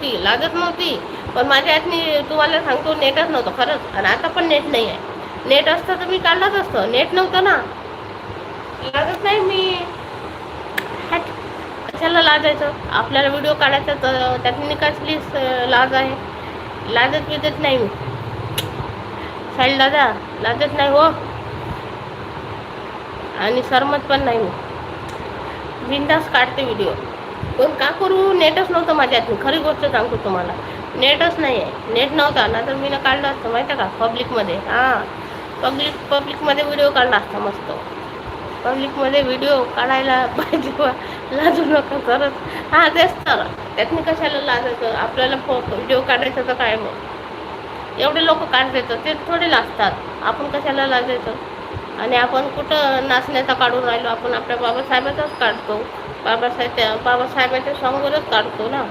ती लाजत नव्हती. पण माझ्या हातनी तुम्हाला सांगतो नेटच नव्हतं खरंच. आणि आता पण नेट नाही आहे. नेट असतं तर मी काढलंच असतं. नेट नव्हतं ना. लाजत नाही मी. हट. कशाला लाजायचं? आपल्याला व्हिडिओ काढायचा तर त्यातनी कसली लाज आहे? लाजत बिजत नाही मी. साईल दादा लाजत नाही हो. आणि सरमत पण नाही मी. बिंदास काढते व्हिडिओ. पण का करू? नेटच नव्हतं माझ्यात. खरी गोष्ट सांगतो तुम्हाला. नेटच नाही आहे. नेट नव्हता ना तर मी काढलं असतं माहिती आहे का पब्लिकमध्ये. हां, पब्लिकमध्ये व्हिडिओ काढला असता मस्त. पब्लिकमध्ये व्हिडिओ काढायला पाहिजे. लाजू नका खरंच. हां तेच तर. त्यातनी कशाला लाजायचं? आपल्याला व्हिडिओ काढायचं तर काय मग? एवढे लोक काढतात ते थोडे लाजतात. आपण कशाला लाजायचं? आणि आपण कुठं नाचण्याचा काढून राहिलो? आपण आपल्या बाबासाहेबाचाच काढतो. बाबासाहेबाच्या सॉंगवरच काढतो ना.